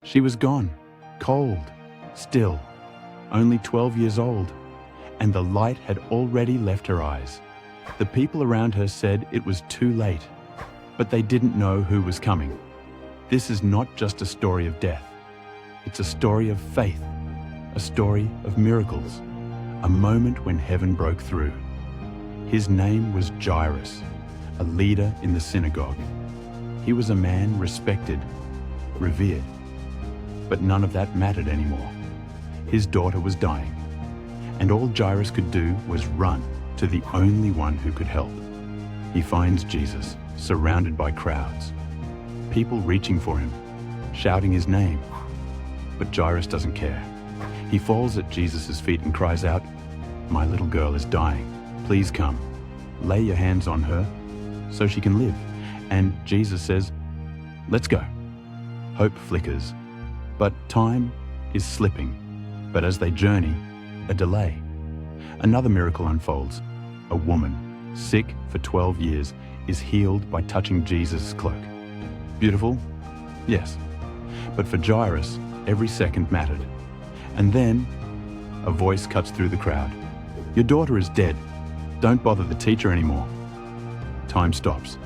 She was gone, cold, still, only 12 years old, and the light had already left her eyes. The people around her said it was too late, but they didn't know who was coming. This is not just a story of death. It's a story of faith, a story of miracles, a moment when heaven broke through. His name was Jairus, a leader in the synagogue. He was a man respected, revered. But none of that mattered anymore. His daughter was dying, and all Jairus could do was run to the only one who could help. He finds Jesus, surrounded by crowds, people reaching for him, shouting his name. But Jairus doesn't care. He falls at Jesus' feet and cries out, "My little girl is dying. Please come. Lay your hands on her so she can live." And Jesus says, "Let's go." Hope flickers, but time is slipping. But as they journey, a delay. Another miracle unfolds. A woman, sick for 12 years, is healed by touching Jesus' cloak. Beautiful? Yes. But for Jairus, every second mattered. And then, a voice cuts through the crowd. "Your daughter is dead. Don't bother the teacher anymore." Time stops.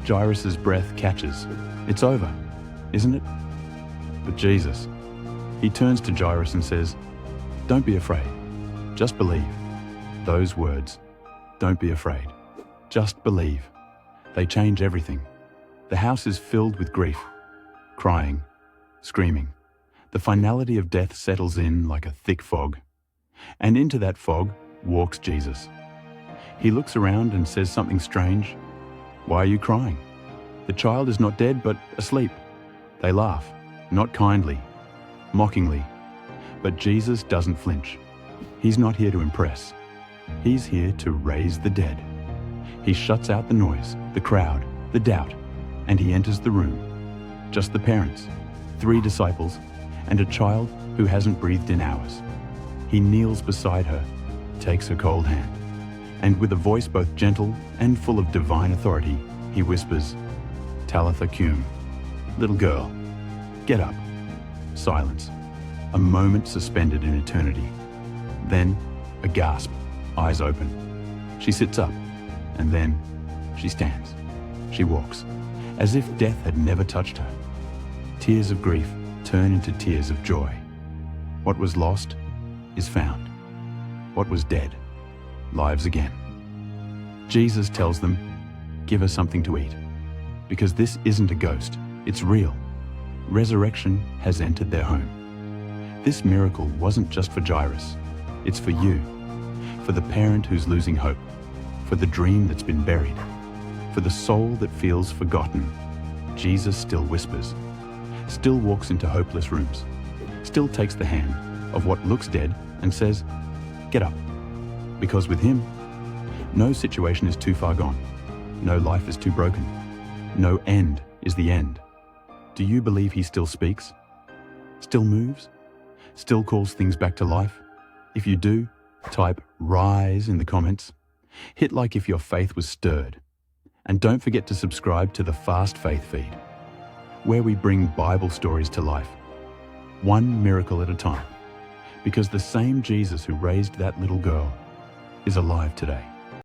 Jairus' breath catches. It's over, isn't it? But Jesus, he turns to Jairus and says, "Don't be afraid. Just believe." Those words, "Don't be afraid. Just believe." They change everything. The house is filled with grief, crying, screaming. The finality of death settles in like a thick fog. And into that fog walks Jesus. He looks around and says something strange. "Why are you crying? The child is not dead, but asleep." They laugh, not kindly, mockingly. But Jesus doesn't flinch. He's not here to impress. He's here to raise the dead. He shuts out the noise, the crowd, the doubt, and he enters the room. Just the parents, 3 disciples, and a child who hasn't breathed in hours. He kneels beside her, takes her cold hand, and with a voice both gentle and full of divine authority, he whispers, "Talitha cum," "Little girl, get up." Silence. A moment suspended in eternity. Then, a gasp, eyes open. She sits up, and then she stands. She walks, as if death had never touched her. Tears of grief turn into tears of joy. What was lost is found. What was dead lives again. Jesus tells them, "Give her something to eat," because this isn't a ghost, it's real. Resurrection has entered their home. This miracle wasn't just for Jairus, it's for you, for the parent who's losing hope, for the dream that's been buried, for the soul that feels forgotten. Jesus still whispers, still walks into hopeless rooms, still takes the hand of what looks dead and says, "Get up." Because with him, no situation is too far gone, no life is too broken, no end is the end. Do you believe he still speaks? Still moves? Still calls things back to life? If you do, type "rise" in the comments. Hit like if your faith was stirred. And don't forget to subscribe to the Fast Faith feed, where we bring Bible stories to life, one miracle at a time, because the same Jesus who raised that little girl is alive today.